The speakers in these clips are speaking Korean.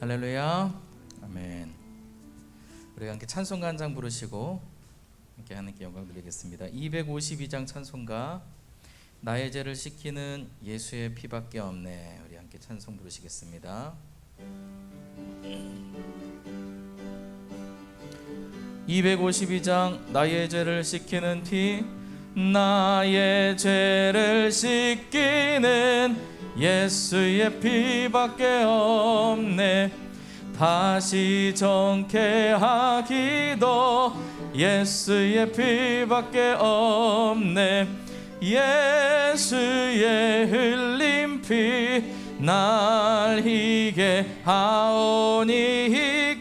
할렐루야. 아멘. 우리가 함께 찬송가 한 장 부르시고 함께 하나님께 영광 드리겠습니다. 252장 찬송가, 나의 죄를 씻기는 예수의 피밖에 없네. 우리 함께 찬송 부르시겠습니다. 252장 나의 죄를 씻기는 피, 나의 죄를 씻기는 예수의 피밖에 없네. 다시 정케 하기도 예수의 피밖에 없네. 예수의 흘린 피 날 희게 하오니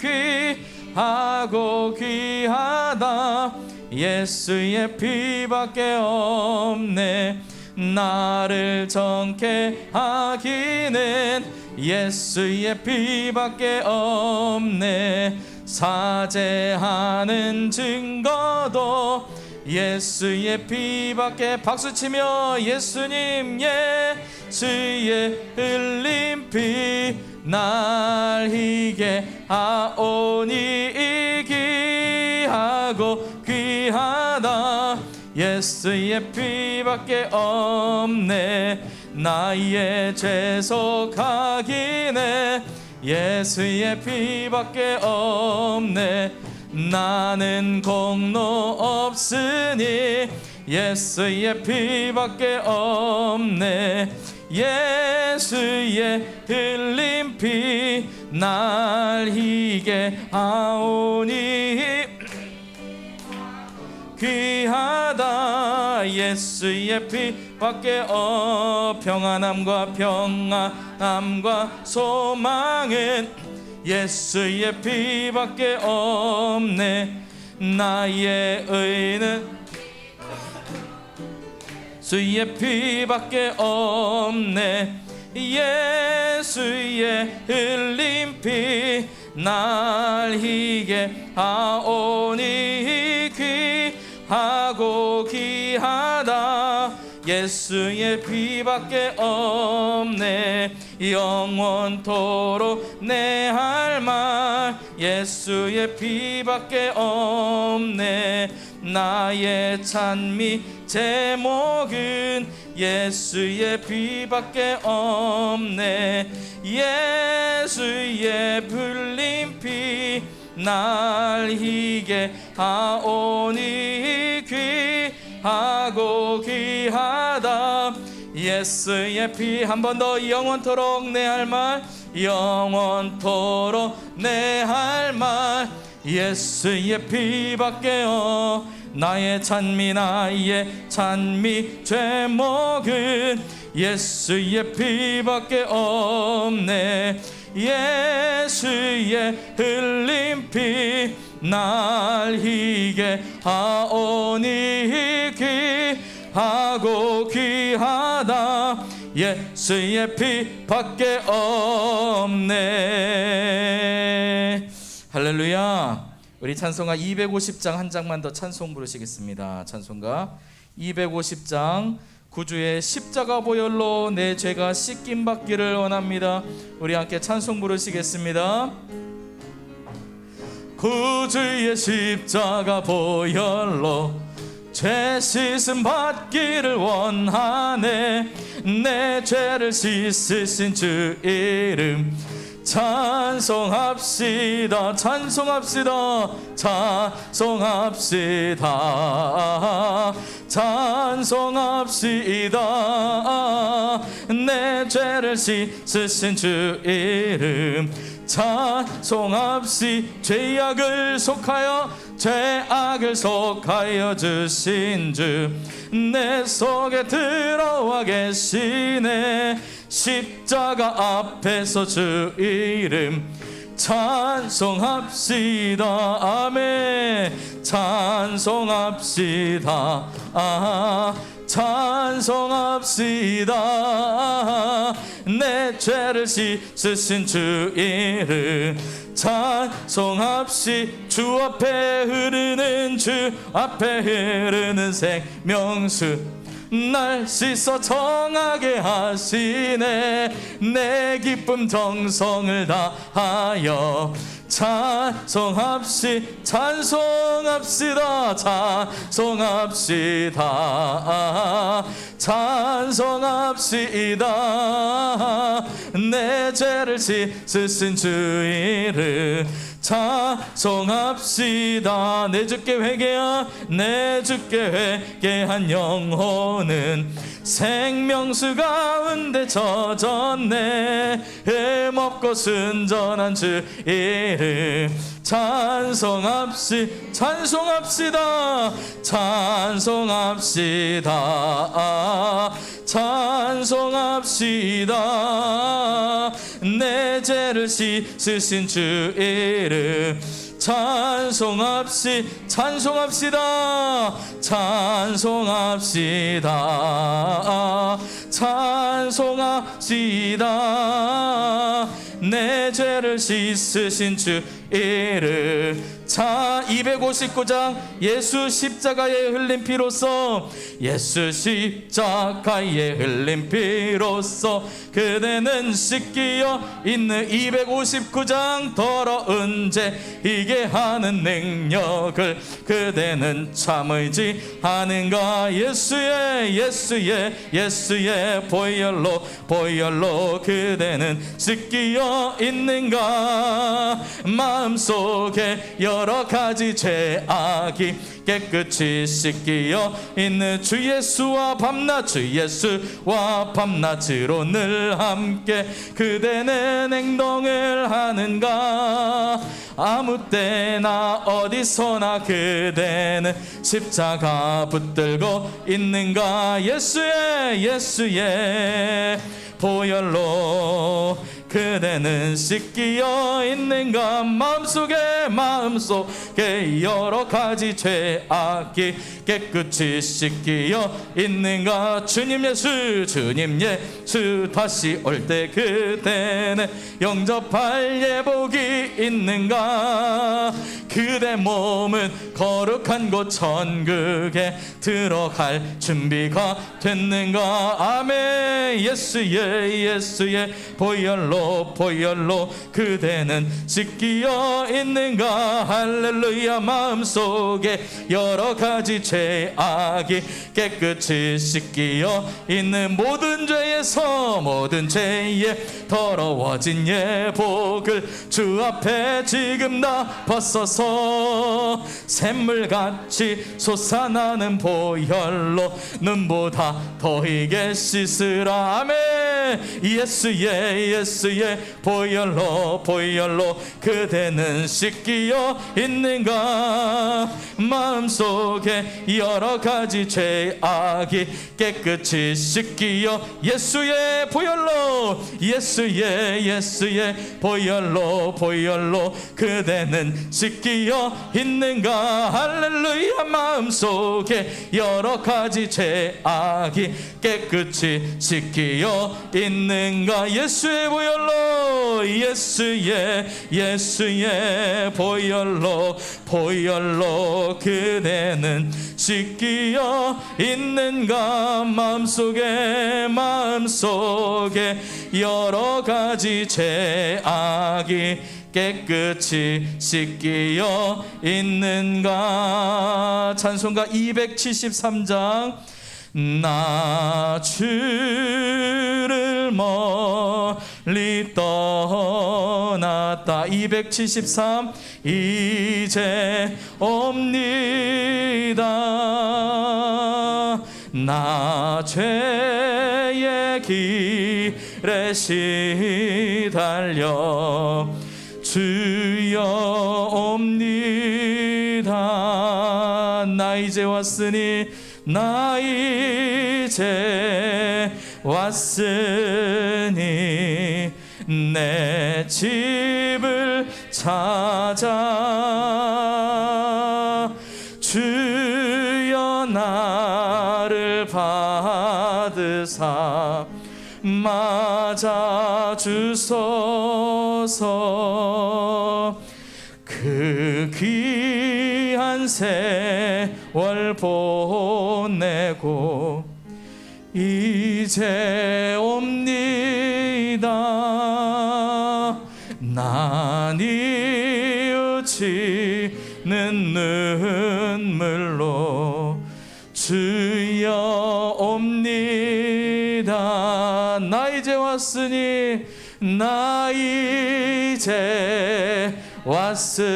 귀하고 귀하다. 예수의 피밖에 없네. 나를 정케 하기는 예수의 피밖에 없네. 사죄하는 증거도 예수의 피밖에. 박수치며 예수님, 예수의 흘린 피 날 희게 하오니 귀하고 귀하다. 예수의 피밖에 없네. 나의 죄 속하기네 예수의 피밖에 없네. 나는 공로 없으니 예수의 피밖에 없네. 예수의 흘린 피 날 희게 하오니 귀하다. 예수의 피밖에 평안함과 소망은 예수의 피밖에 없네. 나의 의는 예수의 피밖에 없네. 예수의 흘린 피 날 희게 하오니 귀하고 귀하다. 예수의 피밖에 없네. 영원토록 내 할 말 예수의 피밖에 없네. 나의 찬미 제목은 예수의 피밖에 없네. 예수의 불린 피 날 희게 하오니 귀하고 귀하다. 예수의 피 한 번 더. 영원토록 내 할 말 영원토록 내 할 말 예수의 피밖에 나의 찬미 제목은 예수의 피밖에 없네. 예수의 흘린 피 날 희게 하오니 귀하고 귀하다. 예수의 피밖에 없네. 할렐루야. 우리 찬송가 250장 한 장만 더 찬송 부르시겠습니다. 찬송가 250장, 구주의 십자가 보혈로 내 죄가 씻김 받기를 원합니다. 우리 함께 찬송 부르시겠습니다. 구주의 십자가 보혈로 죄 씻음 받기를 원하네. 내 죄를 씻으신 주 이름 찬송합시다. 찬송합시다. 찬송합시다. 찬송합시다. 내 죄를 씻으신 주 이름 찬송합시. 죄악을 속하여 주신 주 내 속에 들어와 계시네. 십자가 앞에서 주 이름 찬송합시다. 아멘. 찬송합시다. 찬송합시다. 내 죄를 씻으신 주 이름 찬송합시. 주 앞에 흐르는 생명수 날 씻어 정하게 하시네. 내 기쁨 정성을 다하여 찬송합시다. 찬송합시다. 내 죄를 씻으신 주 이름 찬송합시다. 내 주께 회개한 영혼은 생명수 가운데 젖었네. 흠없고 순전한 주 이름 찬송합시다. 내 죄를 씻으신 주 이름 찬송합시다. 내 죄를 씻으신 주 이름 259장 예수 십자가에 흘린 피로써 그대는 씻기어 있는 259장 더러운 죄 이게 하는 능력을 그대는 참 의지하는가. 예수의 보혈로 그대는 씻기어 있는가. 마음속에 여러 가지 죄악이 깨끗이 씻기어 있는 주 예수와 밤낮으로 늘 함께 그대는 행동을 하는가. 아무 때나 어디서나 그대는 십자가 붙들고 있는가. 예수의 보혈로 그대는 씻기어 있는가. 마음속에 여러 가지 죄악이 깨끗이 씻기어 있는가. 주님 예수 다시 올 때 그대는 영접할 예복이 있는가. 그대 몸은 거룩한 곳 천국에 들어갈 준비가 됐는가. 아멘. 예수의 보혈로 그대는 씻기어 있는가. 할렐루야. 마음속에 여러 가지 죄악이 깨끗이 씻기어 있는 모든 죄에 더러워진 예복을 주 앞에 지금 다 벗어서 샘물같이 솟아나는 보혈로 눈보다 더 희게 씻으라. 아멘. 예수의 보혈로 그대는 씻기어 있는가. 마음속에 여러 가지 죄악이 깨끗이 씻기어 예수의 보혈로 그대는 씻기어 있는가. 할렐루야. 마음속에 여러 가지 죄악이 깨끗이 씻기어 있는가. 예수의 보혈로 그대는 씻기어 있는가. 마음속에 여러 가지 죄악이 깨끗이 씻기어 있는가. 찬송가 273장 나 주를 멀리 떠났다. 273 이제 옵니다. 나 죄의 길에 시달려 주여 옵니다. 나 이제 왔으니 내 집을 찾아 주여 나를 받으사 맞아 주소서. 그 귀한 세월 보내고 이제 옵니다. 나 뉘우치는 눈물로 주여 옵니다. 나 이제 왔으니 나 이제 왔으니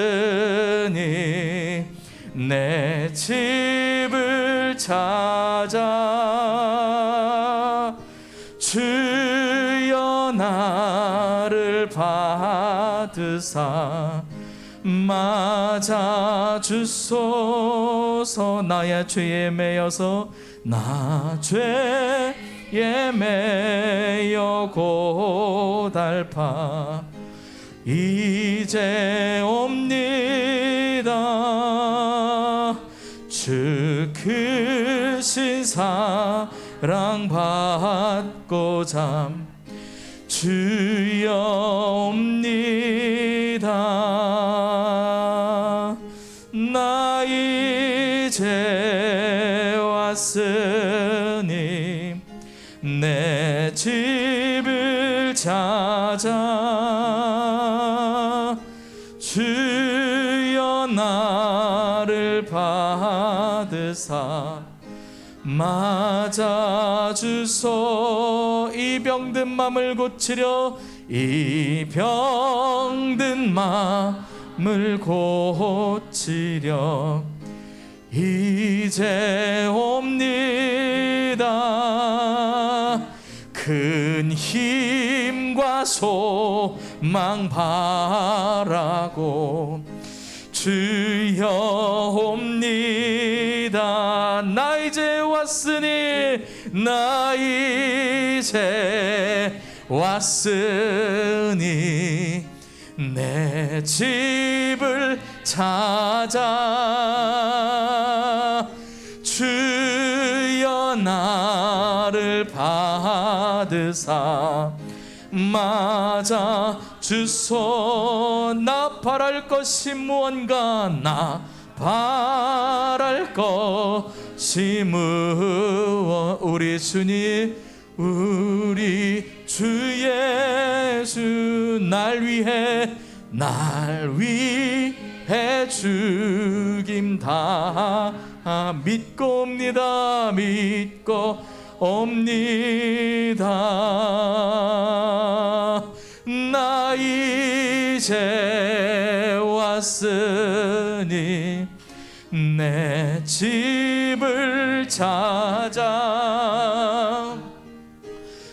내 집을 찾아 주여 나를 받으사 맞아 주소서. 나의 죄에 매여서 나 죄에 매여 고달파 이제 옵니다. 주 크신 사랑 받고자 주여 옵니다. 나 이제 왔으니 내 집을 찾아 주여 나를 받으사 맞아 주소. 이 병든 맘을 고치려 이 병든 맘을 고치려 이제 옵니다. 큰 힘과 소망 바라고 주여 옵니다. 나 이제 왔으니 나 이제 왔으니 내 집을 찾아 주여 나를 받으사 맞아 주소. 나 바랄 것이 무언가 나 바랄 것이 무엇. 우리 주님 우리 주 예수 날 위해 죽임 다 믿고 옵니다. 믿고 옵니다. 나 이제 왔으니 내 집을 찾아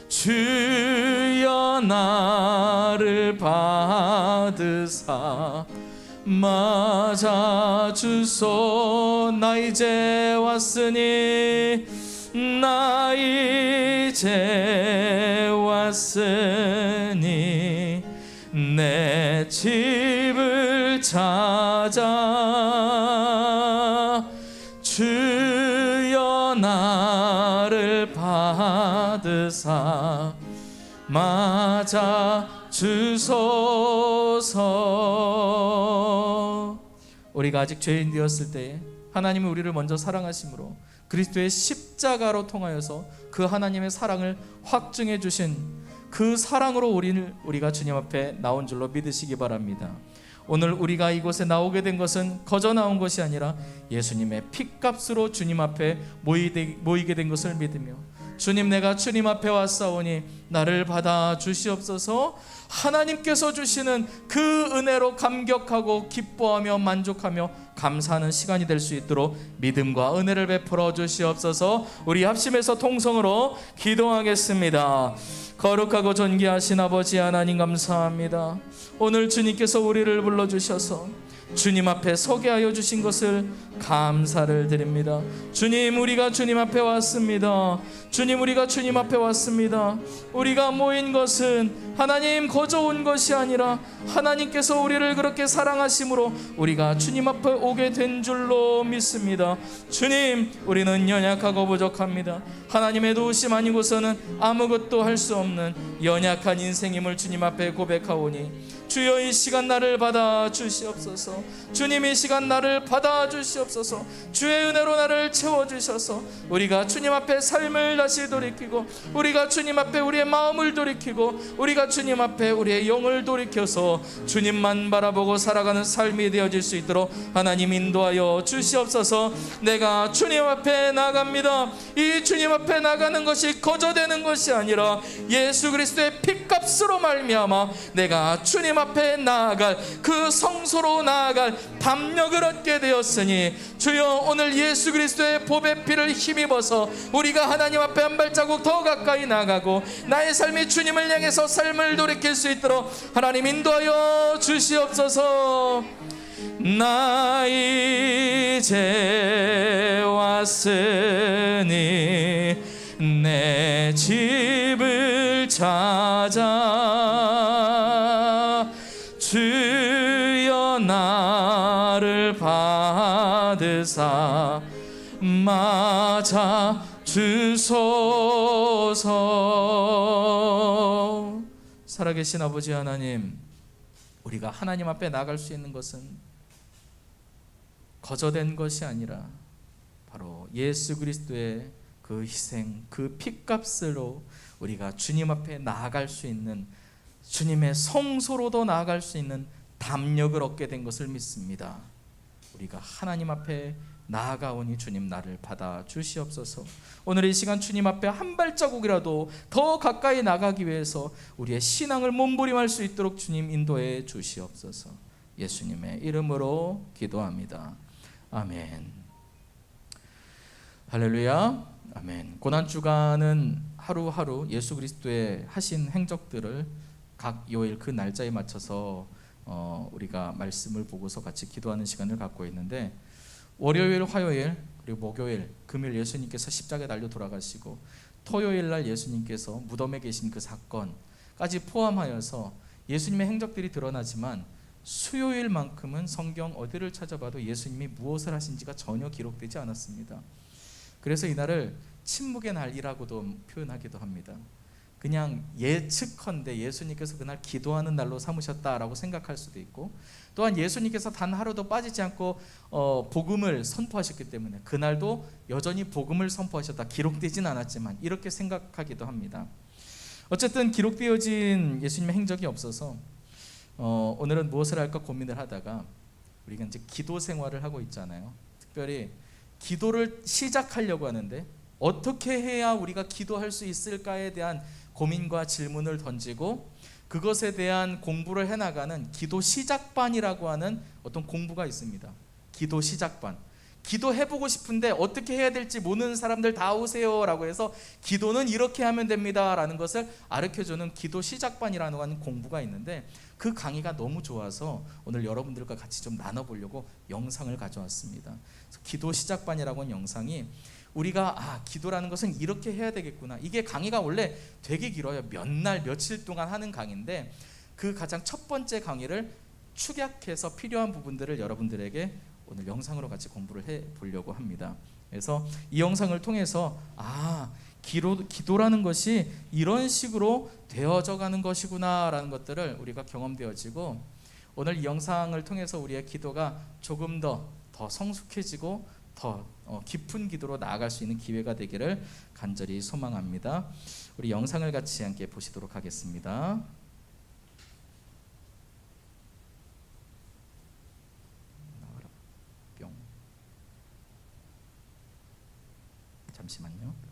주여 나를 받으사 맞아 주소. 나 이제 왔으니 나 이제 왔으니 내 집을 찾아 주여 나를 받으사 맞아 주소서. 우리가 아직 죄인 되었을 때에 하나님이 우리를 먼저 사랑하심으로 그리스도의 십자가로 통하여서 그 하나님의 사랑을 확증해 주신 그 사랑으로 우리가 주님 앞에 나온 줄로 믿으시기 바랍니다. 오늘 우리가 이곳에 나오게 된 것은 거저 나온 것이 아니라 예수님의 핏값으로 주님 앞에 모이게 된 것을 믿으며 주님 내가 주님 앞에 왔사오니 나를 받아 주시옵소서. 하나님께서 주시는 그 은혜로 감격하고 기뻐하며 만족하며 감사하는 시간이 될 수 있도록 믿음과 은혜를 베풀어 주시옵소서. 우리 합심해서 통성으로 기도하겠습니다. 거룩하고 존귀하신 아버지 하나님 감사합니다. 오늘 주님께서 우리를 불러주셔서 주님 앞에 서게 하여 주신 것을 감사를 드립니다. 주님 우리가 주님 앞에 왔습니다. 주님 우리가 주님 앞에 왔습니다. 우리가 모인 것은 하나님 거저 온 것이 아니라 하나님께서 우리를 그렇게 사랑하심으로 우리가 주님 앞에 오게 된 줄로 믿습니다. 주님 우리는 연약하고 부족합니다. 하나님의 도우심 아니고서는 아무것도 할 수 없는 연약한 인생임을 주님 앞에 고백하오니 주여 이 시간 나를 받아 주시옵소서. 주님 이 시간 나를 받아 주시옵소서. 주의 은혜로 나를 채워주셔서 우리가 주님 앞에 삶을 다시 돌이키고, 우리가 주님 앞에 우리의 마음을 돌이키고, 우리가 주님 앞에 우리의 영을 돌이켜서 주님만 바라보고 살아가는 삶이 되어질 수 있도록 하나님 인도하여 주시옵소서. 내가 주님 앞에 나갑니다. 이 주님 앞에 나가는 것이 거저되는 것이 아니라 예수 그리스도의 핏값으로 말미암아 내가 주님 앞에 나아갈, 그 성소로 나아갈 담력을 얻게 되었으니 주여 오늘 예수 그리스도의 보배 피를 힘입어서 우리가 하나님 앞에 한 발자국 더 가까이 나가고 나의 삶이 주님을 향해서 삶을 돌이킬 수 있도록 하나님 인도하여 주시옵소서. 나 이제 왔으니 내 집을 찾아 주여 나를 받으사 맞아 주소서. 살아계신 아버지 하나님, 우리가 하나님 앞에 나갈 수 있는 것은 거저된 것이 아니라 바로 예수 그리스도의 그 희생, 그 핏값으로 우리가 주님 앞에 나아갈 수 있는, 주님의 성소로도 나아갈 수 있는 담력을 얻게 된 것을 믿습니다. 우리가 하나님 앞에 나아가오니 주님 나를 받아 주시옵소서. 오늘 이 시간 주님 앞에 한 발자국이라도 더 가까이 나가기 위해서 우리의 신앙을 몸부림할 수 있도록 주님 인도해 주시옵소서. 예수님의 이름으로 기도합니다. 아멘. 할렐루야. 아멘. 고난주간은 하루하루 예수 그리스도의 하신 행적들을 각 요일 그 날짜에 맞춰서 우리가 말씀을 보고서 같이 기도하는 시간을 갖고 있는데, 월요일, 화요일, 그리고 목요일, 금요일 예수님께서 십자가에 달려 돌아가시고, 토요일 날 예수님께서 무덤에 계신 그 사건까지 포함하여서 예수님의 행적들이 드러나지만, 수요일만큼은 성경 어디를 찾아봐도 예수님이 무엇을 하신지가 전혀 기록되지 않았습니다. 그래서 이날을 침묵의 날이라고도 표현하기도 합니다. 그냥 예측컨대 예수님께서 그날 기도하는 날로 삼으셨다라고 생각할 수도 있고, 또한 예수님께서 단 하루도 빠지지 않고 복음을 선포하셨기 때문에 그날도 여전히 복음을 선포하셨다, 기록되진 않았지만 이렇게 생각하기도 합니다. 어쨌든 기록되어진 예수님의 행적이 없어서 오늘은 무엇을 할까 고민을 하다가, 우리가 이제 기도 생활을 하고 있잖아요. 특별히 기도를 시작하려고 하는데 어떻게 해야 우리가 기도할 수 있을까에 대한 고민과 질문을 던지고, 그것에 대한 공부를 해나가는 기도 시작반이라고 하는 어떤 공부가 있습니다. 기도 시작반. 기도해보고 싶은데 어떻게 해야 될지 모르는 사람들 다 오세요 라고 해서 기도는 이렇게 하면 됩니다 라는 것을 가르쳐주는 기도 시작반이라는 하는 공부가 있는데, 그 강의가 너무 좋아서 오늘 여러분들과 같이 좀 나눠보려고 영상을 가져왔습니다. 그래서 기도 시작반이라고 하는 영상이, 우리가 기도라는 것은 이렇게 해야 되겠구나. 이게 강의가 원래 되게 길어요. 몇 날 며칠 동안 하는 강의인데, 그 가장 첫 번째 강의를 축약해서 필요한 부분들을 여러분들에게 오늘 영상으로 같이 공부를 해보려고 합니다. 그래서 이 영상을 통해서 기도라는 것이 이런 식으로 되어져 가는 것이구나 라는 것들을 우리가 경험되어지고, 오늘 이 영상을 통해서 우리의 기도가 조금 더 성숙해지고 더 깊은 기도로 나아갈 수 있는 기회가 되기를 간절히 소망합니다. 우리 영상을 같이 함께 보시도록 하겠습니다. 잠시만요.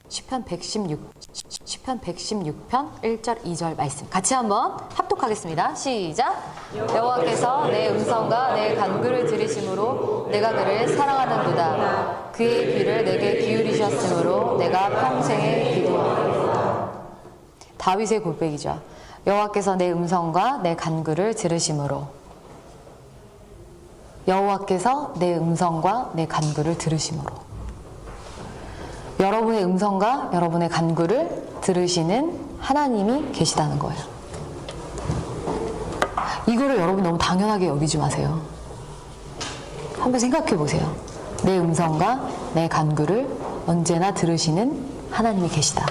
시편 116편 1절 2절 말씀 같이 한번 합독하겠습니다. 시작. 여호와께서 내 음성과 내 간구를 들으심으로 내가 그를 사랑하는도다. 그의 귀를 내게 기울이셨으므로 내가 평생에 기도하리로다. 다윗의 고백이죠. 여호와께서 내 음성과 내 간구를 들으심으로. 여호와께서 내 음성과 내 간구를 들으심으로. 여러분의 음성과 여러분의 간구를 들으시는 하나님이 계시다는 거예요. 이거를 여러분 너무 당연하게 여기지 마세요. 한번 생각해 보세요. 내 음성과 내 간구를 언제나 들으시는 하나님이 계시다.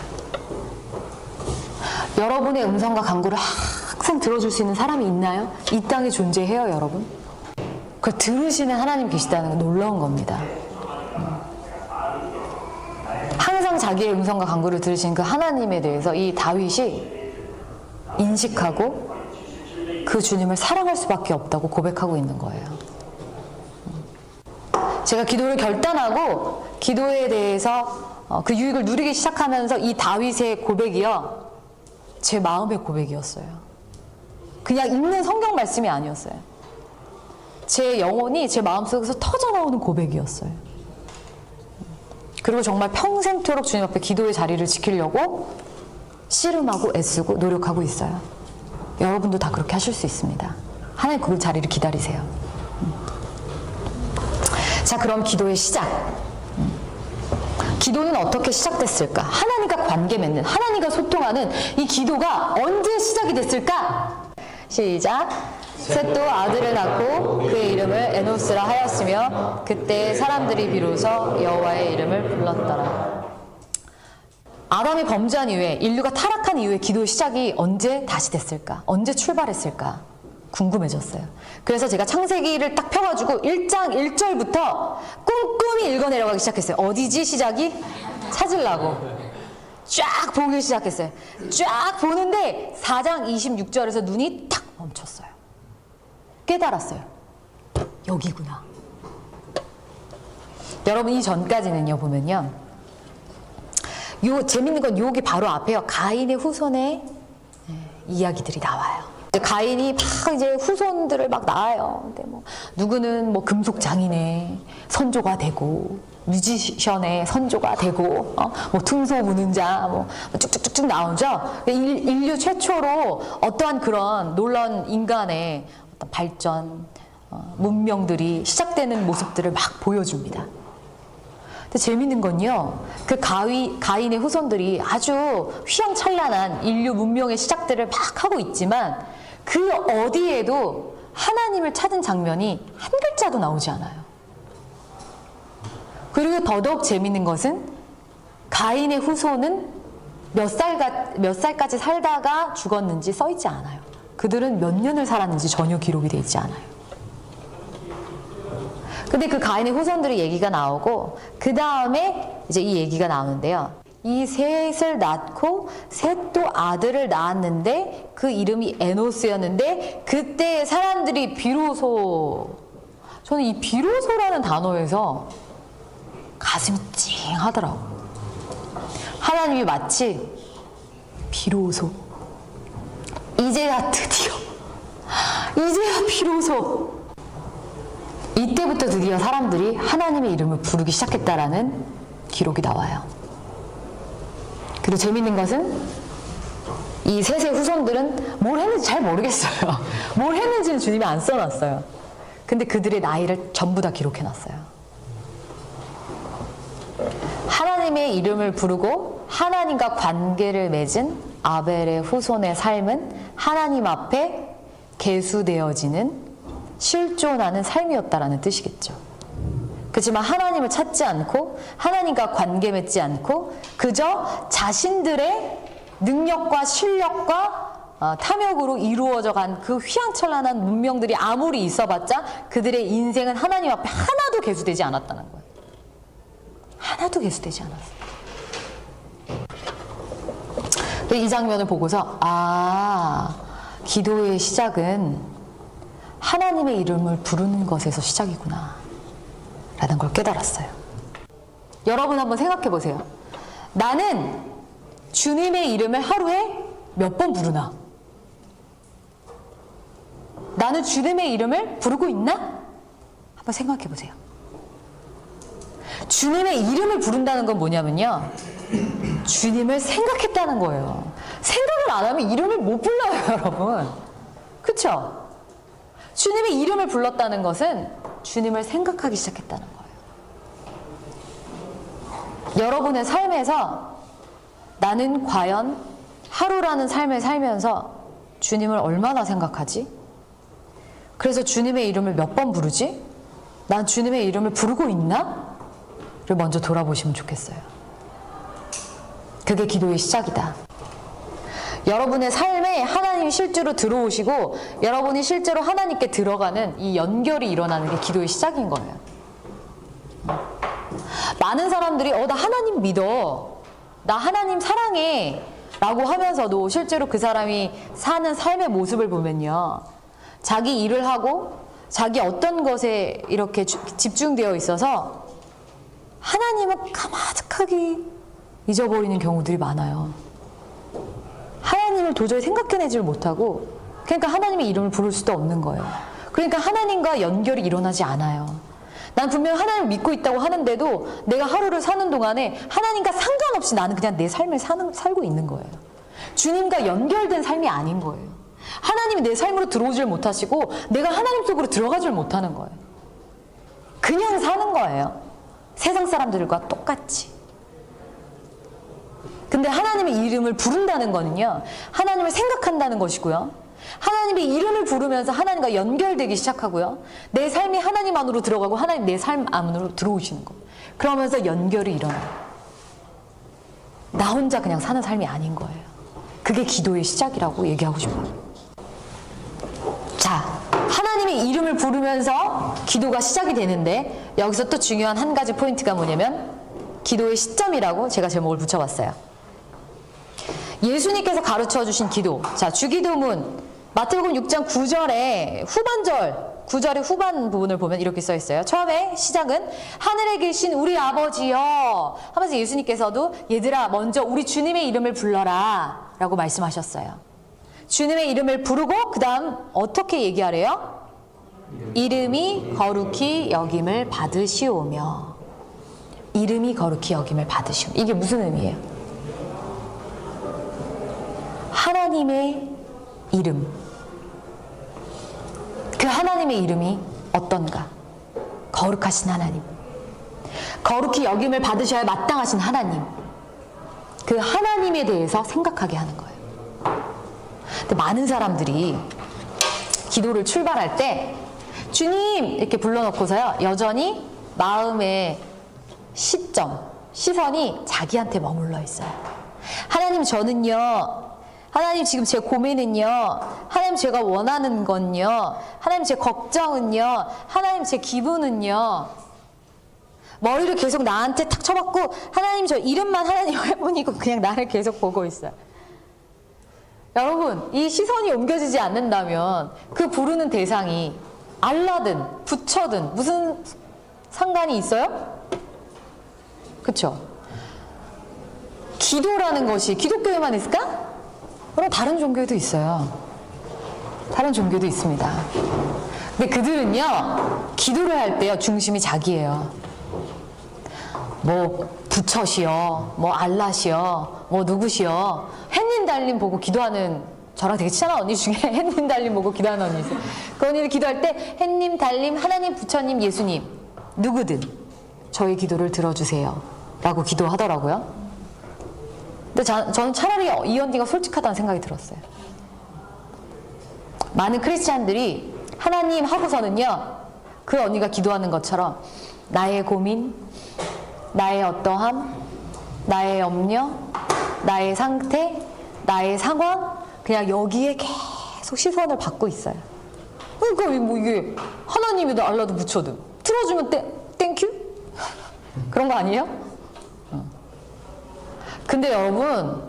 여러분의 음성과 간구를 항상 들어줄 수 있는 사람이 있나요? 이 땅에 존재해요, 여러분? 그걸 들으시는 하나님 계시다는 건 놀라운 겁니다. 항상 자기의 음성과 간구를 들으신 그 하나님에 대해서 이 다윗이 인식하고 그 주님을 사랑할 수밖에 없다고 고백하고 있는 거예요. 제가 기도를 결단하고 기도에 대해서 그 유익을 누리기 시작하면서 이 다윗의 고백이요, 제 마음의 고백이었어요. 그냥 읽는 성경 말씀이 아니었어요. 제 영혼이 제 마음속에서 터져나오는 고백이었어요. 그리고 정말 평생토록 주님 앞에 기도의 자리를 지키려고 씨름하고 애쓰고 노력하고 있어요. 여러분도 다 그렇게 하실 수 있습니다. 하나님 그 자리를 기다리세요. 자, 그럼 기도의 시작. 기도는 어떻게 시작됐을까? 하나님과 관계 맺는, 하나님과 소통하는 이 기도가 언제 시작이 됐을까? 시작. 셋도 아들을 낳고 그의 이름을 에노스라 하였으며 그때 사람들이 비로소 여호와의 이름을 불렀더라. 아담이 범죄한 이후에, 인류가 타락한 이후에 기도의 시작이 언제 다시 됐을까? 언제 출발했을까? 궁금해졌어요. 그래서 제가 창세기를 딱 펴가지고 1장 1절부터 꼼꼼히 읽어내려가기 시작했어요. 어디지 시작이? 찾으려고 쫙 보기 시작했어요. 쫙 보는데 4장 26절에서 눈이 탁 멈췄어요. 깨달았어요. 여기구나. 여러분, 이 전까지는요, 보면요, 요 재밌는 건 여기 바로 앞에요. 가인의 후손의 이야기들이 나와요. 가인이 막 이제 후손들을 막 낳아요. 근데 뭐 누구는 뭐 금속 장인의 선조가 되고, 뮤지션의 선조가 되고, 뭐 퉁소 부는 자, 뭐 쭉쭉쭉쭉 나오죠. 인류 최초로 어떠한 그런 놀라운 인간의 어떤 발전, 문명들이 시작되는 모습들을 막 보여줍니다. 근데 재밌는 건요, 그 가인의 후손들이 아주 휘황찬란한 인류 문명의 시작들을 막 하고 있지만 그 어디에도 하나님을 찾은 장면이 한 글자도 나오지 않아요. 그리고 더더욱 재밌는 것은 가인의 후손은 몇 살까지 살다가 죽었는지 써 있지 않아요. 그들은 몇 년을 살았는지 전혀 기록이 되어 있지 않아요. 근데 그 가인의 후손들의 얘기가 나오고 그 다음에 이제 이 얘기가 나오는데요. 이 셋을 낳고 셋도 아들을 낳았는데 그 이름이 에노스였는데 그때 사람들이 비로소, 저는 이 비로소라는 단어에서 가슴이 찡하더라고요. 하나님이 마치 비로소, 이제야 드디어, 이제야 비로소, 이때부터 드디어 사람들이 하나님의 이름을 부르기 시작했다라는 기록이 나와요. 그리고 재밌는 것은 이 셋의 후손들은 뭘 했는지 잘 모르겠어요. 뭘 했는지는 주님이 안 써놨어요. 근데 그들의 나이를 전부 다 기록해놨어요. 하나님의 이름을 부르고 하나님과 관계를 맺은 아벨의 후손의 삶은 하나님 앞에 계수되어지는, 실존하는 삶이었다라는 뜻이겠죠. 그렇지만 하나님을 찾지 않고 하나님과 관계 맺지 않고 그저 자신들의 능력과 실력과 탐욕으로 이루어져 간 그 휘황찬란한 문명들이 아무리 있어봤자 그들의 인생은 하나님 앞에 하나도 계수되지 않았다는 거예요. 하나도 계수되지 않았어요. 이 장면을 보고서 기도의 시작은 하나님의 이름을 부르는 것에서 시작이구나 라는 걸 깨달았어요. 여러분 한번 생각해 보세요. 나는 주님의 이름을 하루에 몇 번 부르나? 나는 주님의 이름을 부르고 있나? 한번 생각해 보세요. 주님의 이름을 부른다는 건 뭐냐면요, 주님을 생각했다는 거예요. 생각을 안 하면 이름을 못 불러요, 여러분. 그쵸? 주님의 이름을 불렀다는 것은 주님을 생각하기 시작했다는 거예요. 여러분의 삶에서 나는 과연 하루라는 삶을 살면서 주님을 얼마나 생각하지? 그래서 주님의 이름을 몇 번 부르지? 난 주님의 이름을 부르고 있나? 를 먼저 돌아보시면 좋겠어요. 그게 기도의 시작이다. 여러분의 삶에 하나님이 실제로 들어오시고 여러분이 실제로 하나님께 들어가는 이 연결이 일어나는 게 기도의 시작인 거예요. 많은 사람들이 나 하나님 믿어, 나 하나님 사랑해 라고 하면서도 실제로 그 사람이 사는 삶의 모습을 보면요, 자기 일을 하고 자기 어떤 것에 이렇게 집중되어 있어서 하나님을 까마득하게 잊어버리는 경우들이 많아요. 하나님을 도저히 생각해내질 못하고, 그러니까 하나님의 이름을 부를 수도 없는 거예요. 그러니까 하나님과 연결이 일어나지 않아요. 난 분명 하나님을 믿고 있다고 하는데도 내가 하루를 사는 동안에 하나님과 상관없이 나는 그냥 내 삶을 살고 있는 거예요. 주님과 연결된 삶이 아닌 거예요. 하나님이 내 삶으로 들어오질 못하시고 내가 하나님 속으로 들어가질 못하는 거예요. 그냥 사는 거예요. 세상 사람들과 똑같이. 근데 하나님의 이름을 부른다는 거는요, 하나님을 생각한다는 것이고요, 하나님의 이름을 부르면서 하나님과 연결되기 시작하고요, 내 삶이 하나님 안으로 들어가고 하나님 내 삶 안으로 들어오시는 거예요. 그러면서 연결이 일어나요. 나 혼자 그냥 사는 삶이 아닌 거예요. 그게 기도의 시작이라고 얘기하고 싶어요. 자, 하나님의 이름을 부르면서 기도가 시작이 되는데, 여기서 또 중요한 한 가지 포인트가 뭐냐면 기도의 시점이라고 제가 제목을 붙여봤어요. 예수님께서 가르쳐 주신 기도. 자, 주기도문 마태복음 6장 9절에 후반절, 9절의 후반 부분을 보면 이렇게 써 있어요. 처음에 시작은 하늘에 계신 우리 아버지여 하면서 예수님께서도 얘들아 먼저 우리 주님의 이름을 불러라 라고 말씀하셨어요. 주님의 이름을 부르고 그 다음 어떻게 얘기하래요? 이름이 거룩히 여김을 받으시오며. 이름이 거룩히 여김을 받으시오며. 이게 무슨 의미예요? 하나님의 이름, 그 하나님의 이름이 어떤가? 거룩하신 하나님, 거룩히 여김을 받으셔야 마땅하신 하나님, 그 하나님에 대해서 생각하게 하는 거예요. 근데 많은 사람들이 기도를 출발할 때 주님 이렇게 불러놓고서요, 여전히 마음의 시선이 자기한테 머물러 있어요. 하나님 저는요, 하나님 지금 제 고민은요, 하나님 제가 원하는 건요, 하나님 제 걱정은요, 하나님 제 기분은요, 머리를 계속 나한테 탁 쳐박고 하나님 저 이름만 하나님 할 뿐이고 그냥 나를 계속 보고 있어요. 여러분, 이 시선이 옮겨지지 않는다면 그 부르는 대상이 알라든 부처든 무슨 상관이 있어요? 그쵸? 기도라는 것이 기독교에만 있을까? 그럼 다른 종교에도 있어요. 다른 종교도 있습니다. 근데 그들은요, 기도를 할 때요, 중심이 자기예요. 뭐 부처시여, 뭐 알라시여, 뭐 누구시여. 햇님 달님 보고 기도하는, 저랑 되게 친한 언니 중에 햇님 달님 보고 기도하는 언니 있어요. 그 언니는 기도할 때 햇님, 달님, 하나님, 부처님, 예수님 누구든 저희 기도를 들어주세요 라고 기도하더라고요. 근데 저는 차라리 이 언니가 솔직하다는 생각이 들었어요. 많은 크리스찬들이 하나님 하고서는요, 그 언니가 기도하는 것처럼 나의 고민, 나의 어떠함, 나의 염려, 나의 상태, 나의 상황, 그냥 여기에 계속 시선을 받고 있어요. 그러니까 뭐 이게 하나님이든 알라도 부처든 들어주면 땡큐? 그런 거 아니에요? 근데 여러분,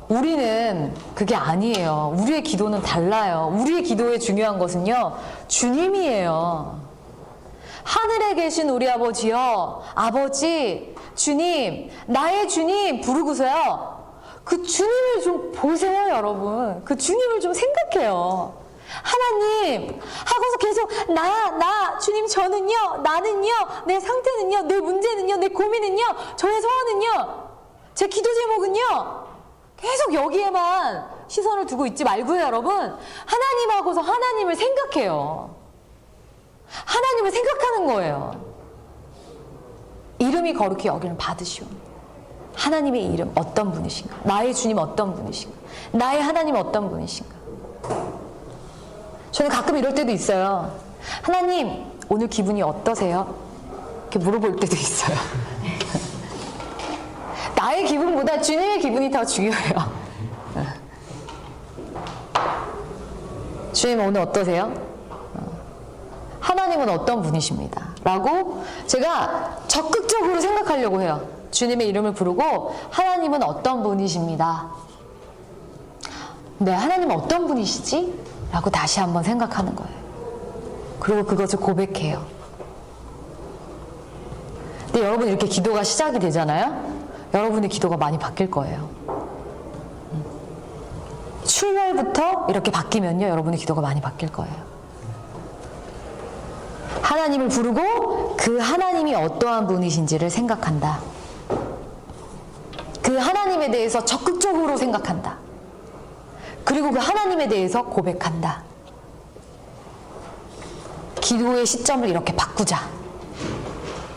우리는 그게 아니에요. 우리의 기도는 달라요. 우리의 기도에 중요한 것은요, 주님이에요. 하늘에 계신 우리 아버지요, 아버지, 주님, 나의 주님 부르고서요, 그 주님을 좀 보세요, 여러분. 그 주님을 좀 생각해요. 하나님 하고서 계속 나 주님 저는요, 나는요, 내 상태는요, 내 문제는요, 내 고민은요, 저의 소원은요, 제 기도 제목은요, 계속 여기에만 시선을 두고 있지 말고요, 여러분. 하나님 하고서 하나님을 생각해요. 하나님을 생각하는 거예요. 이름이 거룩히 여기는 받으시오. 하나님의 이름 어떤 분이신가? 나의 주님 어떤 분이신가? 나의 하나님 어떤 분이신가? 저는 가끔 이럴 때도 있어요. 하나님, 오늘 기분이 어떠세요? 이렇게 물어볼 때도 있어요. 나의 기분보다 주님의 기분이 더 중요해요. 주님 오늘 어떠세요? 하나님은 어떤 분이십니다. 라고 제가 적극적으로 생각하려고 해요. 주님의 이름을 부르고 하나님은 어떤 분이십니다. 네, 하나님은 어떤 분이시지? 라고 다시 한번 생각하는 거예요. 그리고 그것을 고백해요. 근데 여러분 이렇게 기도가 시작이 되잖아요. 여러분의 기도가 많이 바뀔 거예요. 출발부터 이렇게 바뀌면요, 여러분의 기도가 많이 바뀔 거예요. 하나님을 부르고 그 하나님이 어떠한 분이신지를 생각한다. 그 하나님에 대해서 적극적으로 생각한다. 그리고 그 하나님에 대해서 고백한다. 기도의 시점을 이렇게 바꾸자.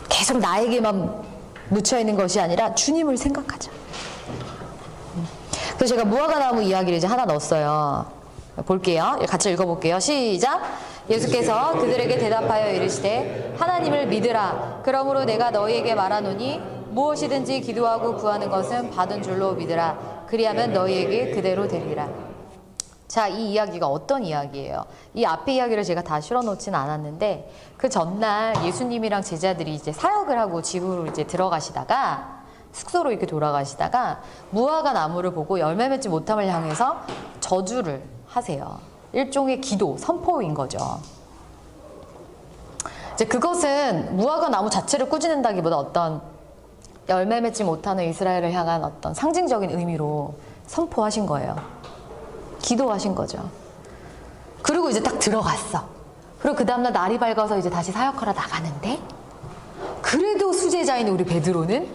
계속 나에게만 묻혀있는 것이 아니라 주님을 생각하자. 그래서 제가 무화과나무 이야기를 이제 하나 넣었어요. 볼게요. 같이 읽어볼게요. 시작. 예수께서 그들에게 대답하여 이르시되 하나님을 믿으라. 그러므로 내가 너희에게 말하노니 무엇이든지 기도하고 구하는 것은 받은 줄로 믿으라. 그리하면 너희에게 그대로 되리라. 자, 이 이야기가 어떤 이야기예요? 이 앞에 이야기를 제가 다 실어놓지는 않았는데 그 전날 예수님이랑 제자들이 이제 사역을 하고 지구로 이제 들어가시다가 숙소로 이렇게 돌아가시다가 무화과 나무를 보고 열매 맺지 못함을 향해서 저주를 하세요. 일종의 기도, 선포인 거죠. 이제 그것은 무화과 나무 자체를 꾸짖는다기보다 어떤 열매 맺지 못하는 이스라엘을 향한 어떤 상징적인 의미로 선포하신 거예요. 기도하신 거죠. 그리고 이제 딱 들어갔어. 그리고 그 다음날 날이 밝아서 이제 다시 사역하러 나가는데 그래도 수제자인 우리 베드로는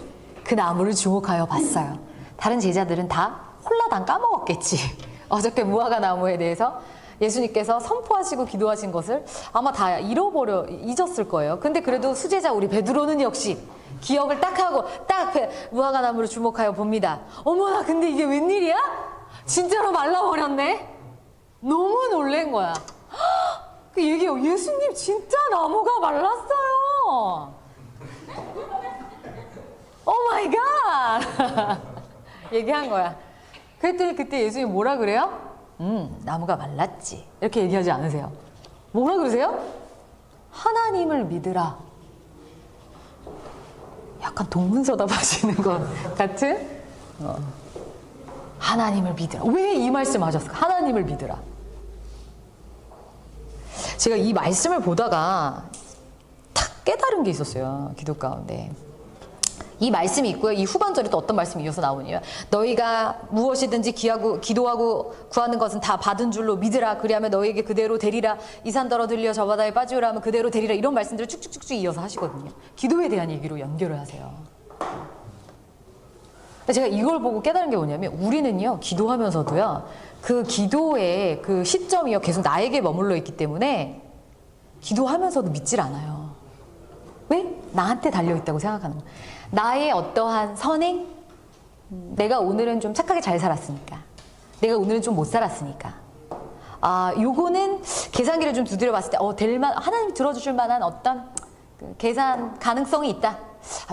그 나무를 주목하여 봤어요. 다른 제자들은 다 홀라당 까먹었겠지. 어저께 무화과 나무에 대해서 예수님께서 선포하시고 기도하신 것을 아마 다 잊었을 거예요. 근데 그래도 수제자 우리 베드로는 역시 기억을 딱 하고 딱 무화과 나무를 주목하여 봅니다. 어머나, 근데 이게 웬일이야? 진짜로 말라버렸네? 너무 놀란 거야. 그 얘기해요. 예수님 진짜 나무가 말랐어요. 오 마이 갓. 얘기한 거야. 그랬더니 그때 예수님 뭐라 그래요? 나무가 말랐지. 이렇게 얘기하지 않으세요. 뭐라 그러세요? 하나님을 믿으라. 약간 동문서답하시는 것 같은? 하나님을 믿으라. 왜 이 말씀 하셨을까? 하나님을 믿으라. 제가 이 말씀을 보다가 탁 깨달은 게 있었어요. 기도 가운데. 이 말씀이 있고요. 이 후반절에 또 어떤 말씀이 이어서 나오냐면 너희가 무엇이든지 기도하고 구하는 것은 다 받은 줄로 믿으라. 그리하면 너희에게 그대로 되리라. 이 산더러 들려 저 바다에 빠지오라 하면 그대로 되리라. 이런 말씀들을 쭉쭉쭉쭉 이어서 하시거든요. 기도에 대한 얘기로 연결을 하세요. 제가 이걸 보고 깨달은 게 뭐냐면 우리는요, 기도하면서도요, 그 기도의 그 시점이요, 계속 나에게 머물러 있기 때문에 기도하면서도 믿질 않아요. 왜? 나한테 달려있다고 생각하는 거예요. 나의 어떠한 선행? 내가 오늘은 좀 착하게 잘 살았으니까. 내가 오늘은 좀 못 살았으니까. 요거는 계산기를 좀 두드려 봤을 때, 하나님 들어주실 만한 어떤 그 계산 가능성이 있다.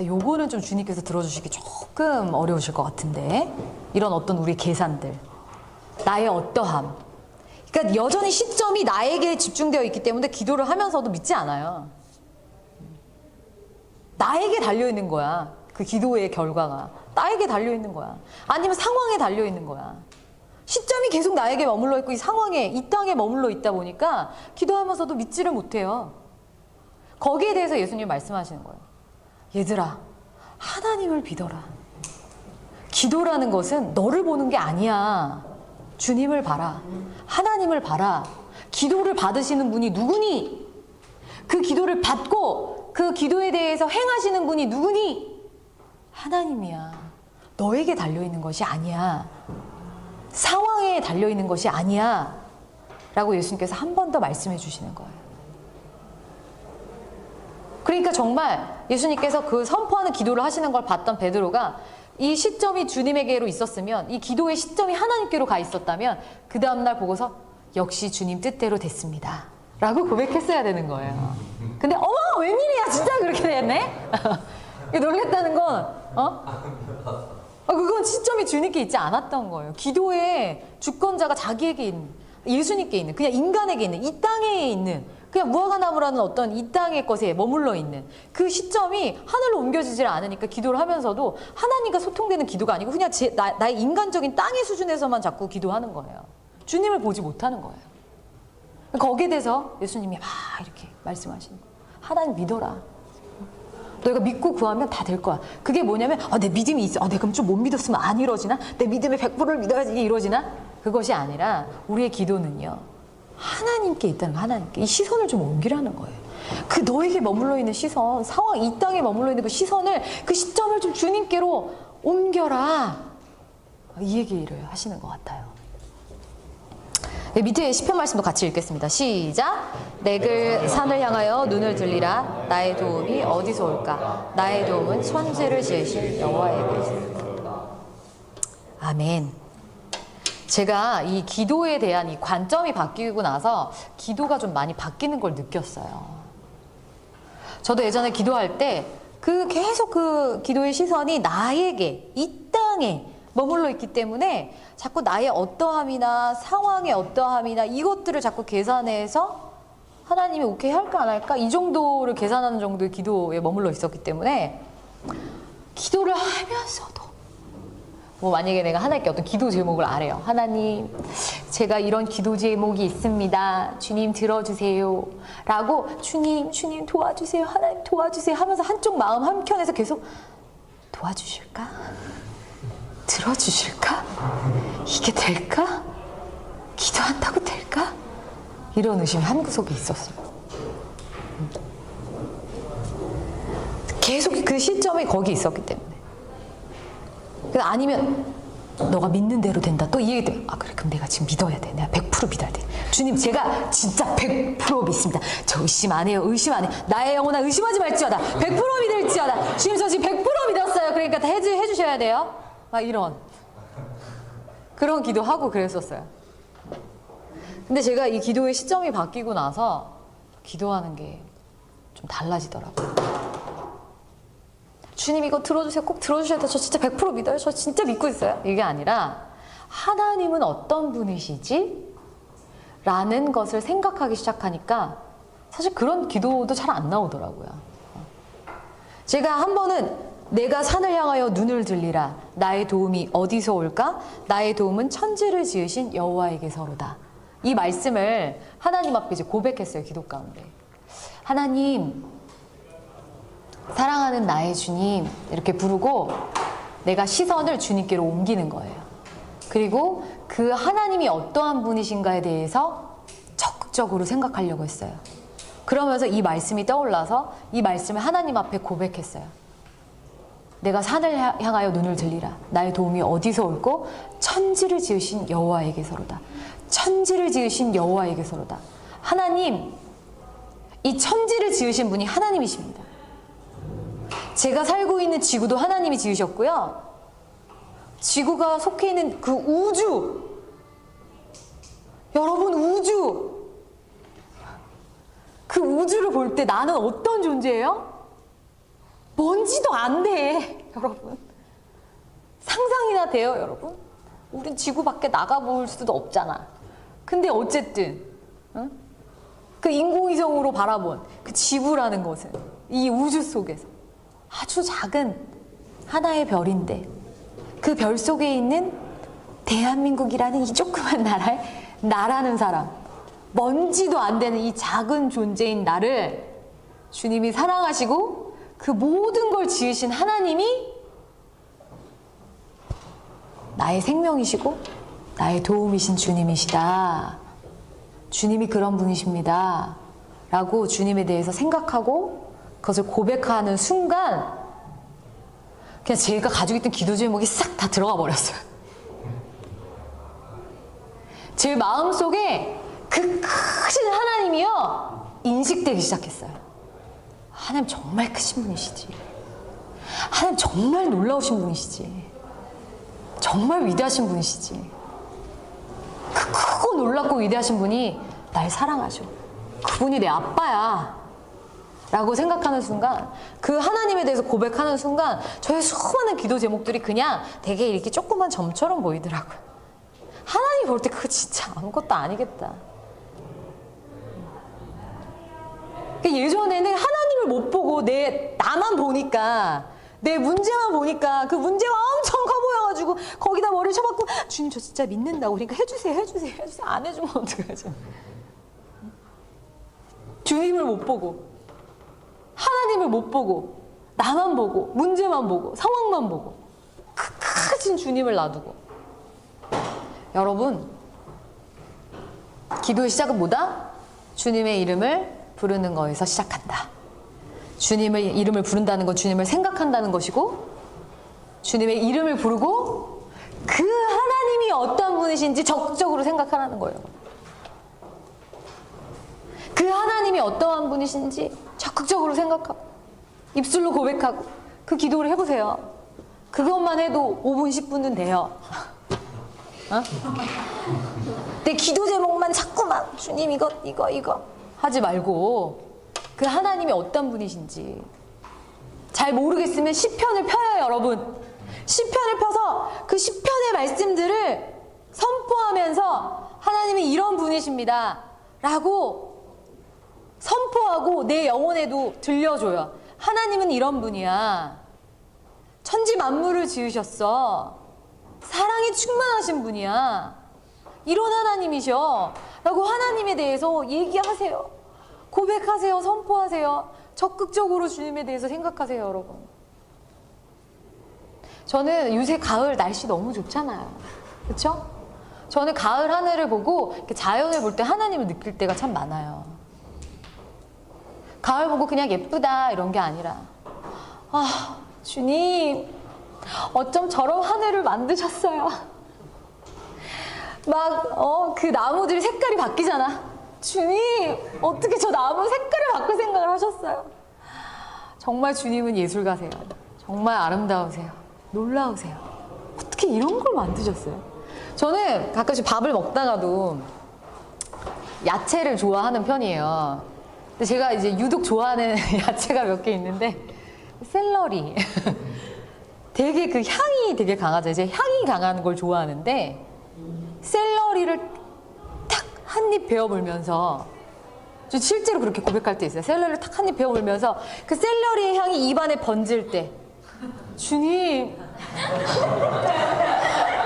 요거는 좀 주님께서 들어주시기 조금 어려우실 것 같은데. 이런 어떤 우리 계산들. 나의 어떠함. 그러니까 여전히 시점이 나에게 집중되어 있기 때문에 기도를 하면서도 믿지 않아요. 나에게 달려있는 거야. 그 기도의 결과가. 나에게 달려있는 거야. 아니면 상황에 달려있는 거야. 시점이 계속 나에게 머물러 있고 이 상황에, 이 땅에 머물러 있다 보니까 기도하면서도 믿지를 못해요. 거기에 대해서 예수님이 말씀하시는 거예요. 얘들아, 하나님을 믿어라. 기도라는 것은 너를 보는 게 아니야. 주님을 봐라. 하나님을 봐라. 기도를 받으시는 분이 누구니? 그 기도를 받고 그 기도에 대해서 행하시는 분이 누구니? 하나님이야. 너에게 달려있는 것이 아니야. 상황에 달려있는 것이 아니야. 라고 예수님께서 한 번 더 말씀해 주시는 거예요. 그러니까 정말 예수님께서 그 선포하는 기도를 하시는 걸 봤던 베드로가 이 시점이 주님에게로 있었으면, 이 기도의 시점이 하나님께로 가 있었다면 그 다음날 보고서 역시 주님 뜻대로 됐습니다 라고 고백했어야 되는 거예요. 근데 어머 웬일이야 진짜 그렇게 됐네. 놀랬다는 건 그건 시점이 주님께 있지 않았던 거예요. 기도의 주권자가 자기에게 있는, 예수님께 있는, 그냥 인간에게 있는, 이 땅에 있는, 그냥 무화과나무라는 어떤 이 땅의 것에 머물러 있는 그 시점이 하늘로 옮겨지질 않으니까 기도를 하면서도 하나님과 소통되는 기도가 아니고 그냥 나의 인간적인 땅의 수준에서만 자꾸 기도하는 거예요. 주님을 보지 못하는 거예요. 거기에 대해서 예수님이 막 이렇게 말씀하시는 거예요. 하나님 믿어라. 너희가 믿고 구하면 다 될 거야. 그게 뭐냐면 내 믿음이 있어. 내가 그럼 좀 못 믿었으면 안 이루어지나? 내 믿음의 100%를 믿어야지 이게 이루어지나? 그것이 아니라 우리의 기도는요, 하나님께 있다는 거, 하나님께. 이 시선을 좀 옮기라는 거예요. 그 너에게 머물러 있는 시선, 상황, 이 땅에 머물러 있는 그 시선을, 그 시점을 좀 주님께로 옮겨라. 이 얘기를 하시는 것 같아요. 밑에 시편 말씀도 같이 읽겠습니다. 시작. 내글 산을 향하여 눈을 들리라. 나의 도움이 어디서 올까? 나의 도움은 천지를 지으신 여호와에게서. 아멘. 제가 이 기도에 대한 이 관점이 바뀌고 나서 기도가 좀 많이 바뀌는 걸 느꼈어요. 저도 예전에 기도할 때 계속 그 기도의 시선이 나에게, 이 땅에 머물러 있기 때문에 자꾸 나의 어떠함이나 상황의 어떠함이나 이것들을 자꾸 계산해서 하나님이 오케이 할까 안 할까 이 정도를 계산하는 정도의 기도에 머물러 있었기 때문에 기도를 하면서도 만약에 내가 하나님께 어떤 기도 제목을 아래요. 하나님, 제가 이런 기도 제목이 있습니다. 주님 들어주세요. 라고 주님 도와주세요. 하나님 도와주세요. 하면서 한쪽 마음 한켠에서 계속 도와주실까? 들어주실까? 이게 될까? 기도한다고 될까? 이런 의심이 한구석에 있었어요. 계속 그 시점이 거기 있었기 때문에. 아니면 너가 믿는 대로 된다. 또 이 얘기 때문에 그래 그럼 내가 지금 믿어야 돼. 내가 100% 믿어야 돼. 주님 제가 진짜 100% 믿습니다. 저 의심 안 해요. 의심 안 해. 나의 영혼아 의심하지 말지어다. 100% 믿을지어다. 주님 저 지금 100% 믿었어요. 그러니까 다 해주셔야 돼요. 막 이런 그런 기도하고 그랬었어요. 근데 제가 이 기도의 시점이 바뀌고 나서 기도하는 게 좀 달라지더라고요. 주님 이거 들어주세요. 꼭 들어주셔야 돼요. 저 진짜 100% 믿어요. 저 진짜 믿고 있어요. 이게 아니라 하나님은 어떤 분이시지? 라는 것을 생각하기 시작하니까 사실 그런 기도도 잘 안 나오더라고요. 제가 한 번은 내가 산을 향하여 눈을 들리라. 나의 도움이 어디서 올까? 나의 도움은 천지를 지으신 여호와에게서로다. 이 말씀을 하나님 앞에 이제 고백했어요. 기도 가운데. 하나님, 사랑하는 나의 주님 이렇게 부르고 내가 시선을 주님께로 옮기는 거예요. 그리고 그 하나님이 어떠한 분이신가에 대해서 적극적으로 생각하려고 했어요. 그러면서 이 말씀이 떠올라서 이 말씀을 하나님 앞에 고백했어요. 내가 산을 향하여 눈을 들리라. 나의 도움이 어디서 올고? 천지를 지으신 여호와에게서로다. 천지를 지으신 여호와에게서로다. 하나님, 이 천지를 지으신 분이 하나님이십니다. 제가 살고 있는 지구도 하나님이 지으셨고요. 지구가 속해 있는 그 우주, 여러분 우주, 그 우주를 볼 때 나는 어떤 존재예요? 먼지도 안 돼, 여러분. 상상이나 돼요, 여러분? 우린 지구 밖에 나가볼 수도 없잖아. 근데 어쨌든 그 인공위성으로 바라본 그 지구라는 것은 이 우주 속에서 아주 작은 하나의 별인데 그 별 속에 있는 대한민국이라는 이 조그만 나라에 나라는 사람, 먼지도 안 되는 이 작은 존재인 나를 주님이 사랑하시고 그 모든 걸 지으신 하나님이 나의 생명이시고 나의 도움이신 주님이시다. 주님이 그런 분이십니다. 라고 주님에 대해서 생각하고 그것을 고백하는 순간 그냥 제가 가지고 있던 기도 제목이 싹 다 들어가 버렸어요. 제 마음속에 그 크신 하나님이요 인식되기 시작했어요. 하나님 정말 크신 분이시지. 하나님 정말 놀라우신 분이시지. 정말 위대하신 분이시지. 그 크고 놀랍고 위대하신 분이 날 사랑하셔. 그분이 내 아빠야 라고 생각하는 순간, 그 하나님에 대해서 고백하는 순간 저의 수많은 기도 제목들이 그냥 되게 이렇게 조그만 점처럼 보이더라고요. 하나님 볼 때 그거 진짜 아무것도 아니겠다. 예전에는 하나님을 못 보고 나만 보니까, 내 문제만 보니까 그 문제가 엄청 커 보여가지고 거기다 머리를 쳐박고 주님 저 진짜 믿는다고, 그러니까 해주세요. 안 해주면 어떡하죠? 주님을 못 보고, 하나님을 못 보고, 나만 보고, 문제만 보고, 상황만 보고, 크신 주님을 놔두고. 여러분, 기도의 시작은 뭐다? 주님의 이름을 부르는 거에서 시작한다. 주님의 이름을 부른다는 건 주님을 생각한다는 것이고, 주님의 이름을 부르고 그 하나님이 어떤 분이신지 적극적으로 생각하라는 거예요. 그 하나님이 어떠한 분이신지 적극적으로 생각하고 입술로 고백하고 그 기도를 해보세요. 그것만 해도 5분 10분은 돼요. 어? 내 기도 제목만 자꾸만 주님 이거 하지 말고 그 하나님이 어떤 분이신지 잘 모르겠으면 시편을 펴요. 여러분, 시편을 펴서 그 시편의 말씀들을 선포하면서 하나님이 이런 분이십니다 라고 선포하고 내 영혼에도 들려줘요. 하나님은 이런 분이야. 천지 만물을 지으셨어. 사랑이 충만하신 분이야. 이런 하나님이셔 라고 하나님에 대해서 얘기하세요. 고백하세요. 선포하세요. 적극적으로 주님에 대해서 생각하세요. 여러분, 저는 요새 가을 날씨 너무 좋잖아요. 그렇죠? 저는 가을 하늘을 보고 이렇게 자연을 볼 때 하나님을 느낄 때가 참 많아요. 가을 보고 그냥 예쁘다 이런 게 아니라, 아, 주님 어쩜 저런 하늘을 만드셨어요. 막 그 나무들이 색깔이 바뀌잖아. 주님 어떻게 저 나무 색깔을 바꿀 생각을 하셨어요. 정말 주님은 예술가세요. 정말 아름다우세요. 놀라우세요. 어떻게 이런 걸 만드셨어요? 저는 가끔씩 밥을 먹다가도 야채를 좋아하는 편이에요. 근데 제가 이제 유독 좋아하는 야채가 몇 개 있는데, 샐러리. 되게 그 향이 되게 강하죠. 이제 향이 강한 걸 좋아하는데, 샐러리를 탁 한 입 베어 물면서, 저 실제로 그렇게 고백할 때 있어요. 샐러리를 탁 한 입 베어 물면서 그 샐러리의 향이 입안에 번질 때, 주님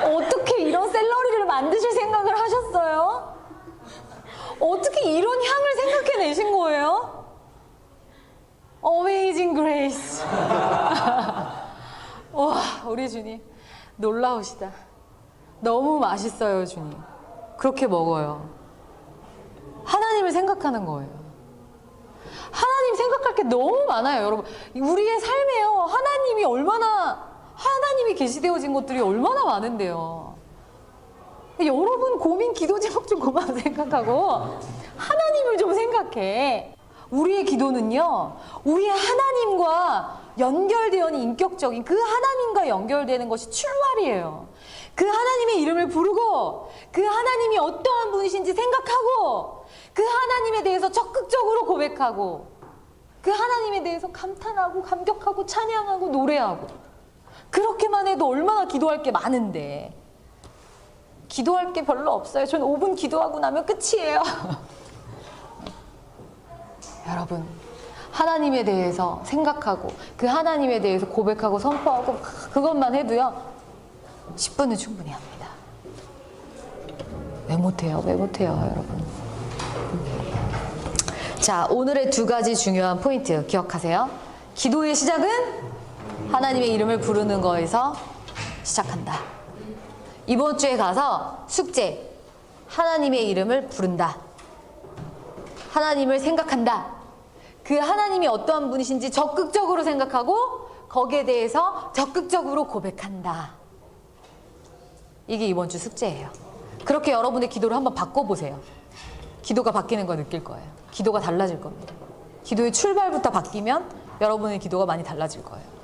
어떻게 이런 샐러리를 만드실 생각을 하셨어요? 어떻게 이런 향을 생각해내신 거예요? Amazing Grace. 와, 우리 주님 놀라우시다. 너무 맛있어요. 주님 그렇게 먹어요. 하나님을 생각하는 거예요. 하나님 생각할 게 너무 많아요. 여러분, 우리의 삶에요, 하나님이 계시되어진 것들이 얼마나 많은데요. 여러분 고민 기도 제목 좀 그만 생각하고 하나님을 좀 생각해. 우리의 기도는요, 우리의 하나님과 연결되어 있는 인격적인 그 하나님과 연결되는 것이 출발이에요. 그 하나님의 이름을 부르고 그 하나님이 어떠한 분이신지 생각하고 그 하나님에 대해서 적극적으로 고백하고 그 하나님에 대해서 감탄하고 감격하고 찬양하고 노래하고, 그렇게만 해도 얼마나 기도할 게 많은데 기도할 게 별로 없어요. 저는 5분 기도하고 나면 끝이에요. 여러분, 하나님에 대해서 생각하고 그 하나님에 대해서 고백하고 선포하고 그것만 해도요 10분은 충분히 합니다. 왜 못해요? 여러분. 자, 오늘의 2가지 중요한 포인트 기억하세요. 기도의 시작은 하나님의 이름을 부르는 거에서 시작한다. 이번 주에 가서 숙제, 하나님의 이름을 부른다. 하나님을 생각한다. 그 하나님이 어떠한 분이신지 적극적으로 생각하고 거기에 대해서 적극적으로 고백한다. 이게 이번 주 숙제예요. 그렇게 여러분의 기도를 한번 바꿔보세요. 기도가 바뀌는 거 느낄 거예요. 기도가 달라질 겁니다. 기도의 출발부터 바뀌면 여러분의 기도가 많이 달라질 거예요.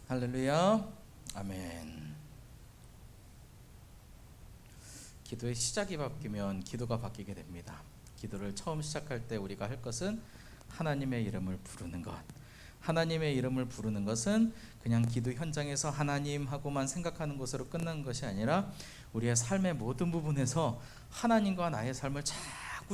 할렐루야. 아멘. 기도의 시작이 바뀌면 기도가 바뀌게 됩니다. 기도를 처음 시작할 때 우리가 할 것은 하나님의 이름을 부르는 것. 하나님의 이름을 부르는 것은 그냥 기도 현장에서 하나님 하고만 생각하는 것으로 끝나는 것이 아니라 우리의 삶의 모든 부분에서 하나님과 나의 삶을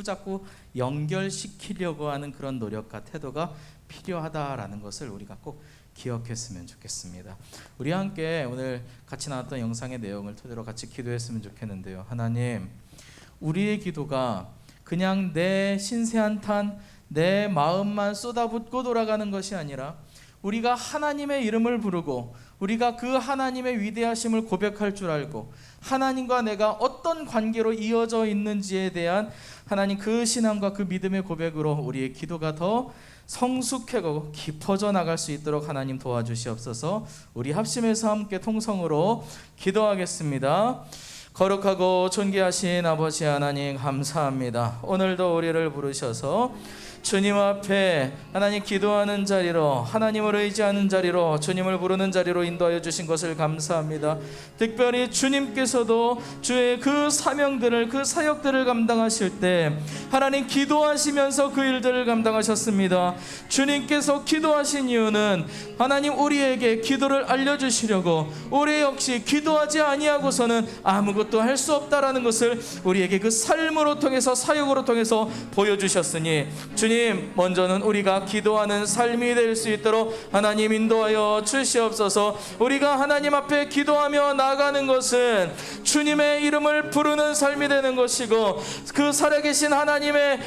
자꾸 연결시키려고 하는 그런 노력과 태도가 필요하다라는 것을 우리가 꼭 기억했으면 좋겠습니다. 우리 함께 오늘 같이 나왔던 영상의 내용을 토대로 같이 기도했으면 좋겠는데요. 하나님, 우리의 기도가 그냥 내 신세한탄, 내 마음만 쏟아붓고 돌아가는 것이 아니라 우리가 하나님의 이름을 부르고 우리가 그 하나님의 위대하심을 고백할 줄 알고 하나님과 내가 어떤 관계로 이어져 있는지에 대한 하나님 그 신앙과 그 믿음의 고백으로 우리의 기도가 더 성숙하고 깊어져 나갈 수 있도록 하나님 도와주시옵소서. 우리 합심해서 함께 통성으로 기도하겠습니다. 거룩하고 존귀하신 아버지 하나님 감사합니다. 오늘도 우리를 부르셔서 주님 앞에 하나님 기도하는 자리로, 하나님을 의지하는 자리로, 주님을 부르는 자리로 인도하여 주신 것을 감사합니다. 특별히 주님께서도 주의 그 사명들을, 그 사역들을 감당하실 때 하나님 기도하시면서 그 일들을 감당하셨습니다. 주님께서 기도하신 이유는 하나님 우리에게 기도를 알려주시려고, 우리 역시 기도하지 아니하고서는 아무것도 할 수 없다라는 것을 우리에게 그 삶으로 통해서, 사역으로 통해서 보여주셨으니 주님, 먼저는 우리가 기도하는 삶이 될 수 있도록 하나님 인도하여 주시옵소서. 우리가 하나님 앞에 기도하며 나가는 것은 주님의 이름을 부르는 삶이 되는 것이고, 그 살아계신 하나님의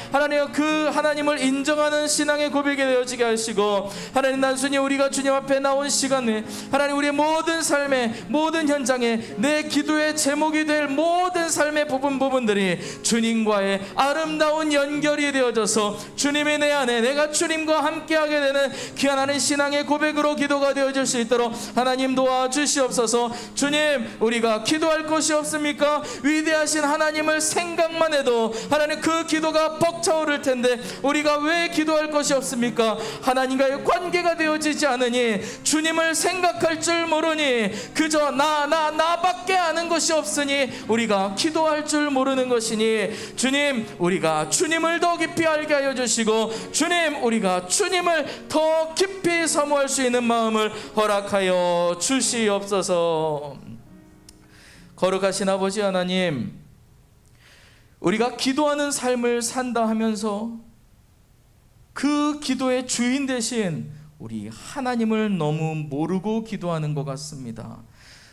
그 하나님을 인정하는 신앙의 고백이 되어지게 하시고, 하나님 단순히 우리가 주님 앞에 나온 시간에 하나님 우리의 모든 삶의 모든 현장에 내 기도의 제목이 될 모든 삶의 부분들이 주님과의 아름다운 연결이 되어져서 주님이 내 안에, 내가 주님과 함께하게 되는 귀한 신앙의 고백으로 기도가 되어질 수 있도록 하나님 도와주시옵소서. 주님, 우리가 기도할 것이 없습니까? 위대하신 하나님을 생각만 해도 하나님 그 기도가 벅차오를 텐데 우리가 왜 기도할 것이 없습니까? 하나님과의 관계가 되어지지 않으니, 주님을 생각할 줄 모르니, 그저 나밖에 아는 것이 없으니 우리가 기도할 줄 모르는 것이니, 주님, 우리가 주님을 더 깊이 알게 하여 주시고, 주님, 우리가 주님을 더 깊이 사모할 수 있는 마음을 허락하여 주시옵소서. 거룩하신 아버지 하나님, 우리가 기도하는 삶을 산다 하면서 그 기도의 주인 대신 우리 하나님을 너무 모르고 기도하는 것 같습니다.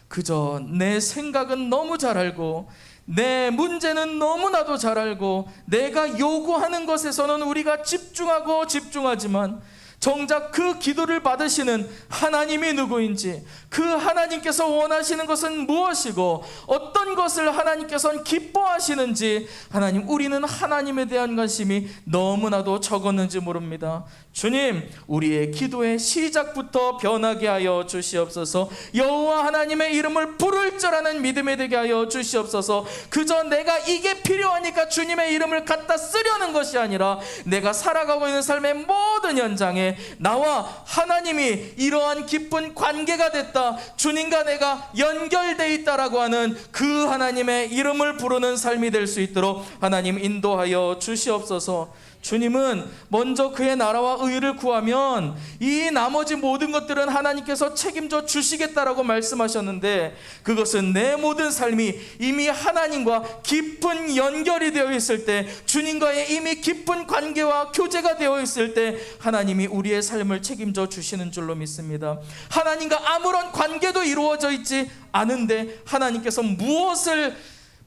그저 내 생각은 너무 잘 알고, 내 문제는 너무나도 잘 알고, 내가 요구하는 것에서는 우리가 집중하지만 정작 그 기도를 받으시는 하나님이 누구인지, 그 하나님께서 원하시는 것은 무엇이고 어떤 것을 하나님께서는 기뻐하시는지 하나님, 우리는 하나님에 대한 관심이 너무나도 적었는지 모릅니다. 주님, 우리의 기도의 시작부터 변하게 하여 주시옵소서. 여호와 하나님의 이름을 부를 줄 아는 믿음이 되게 하여 주시옵소서. 그저 내가 이게 필요하니까 주님의 이름을 갖다 쓰려는 것이 아니라 내가 살아가고 있는 삶의 모든 현장에 나와 하나님이 이러한 깊은 관계가 됐다, 주님과 내가 연결되어 있다라고 하는 그 하나님의 이름을 부르는 삶이 될 수 있도록 하나님 인도하여 주시옵소서. 주님은 먼저 그의 나라와 의를 구하면 이 나머지 모든 것들은 하나님께서 책임져 주시겠다라고 말씀하셨는데, 그것은 내 모든 삶이 이미 하나님과 깊은 연결이 되어 있을 때, 주님과의 이미 깊은 관계와 교제가 되어 있을 때 하나님이 우리의 삶을 책임져 주시는 줄로 믿습니다. 하나님과 아무런 관계도 이루어져 있지 않은데 하나님께서 무엇을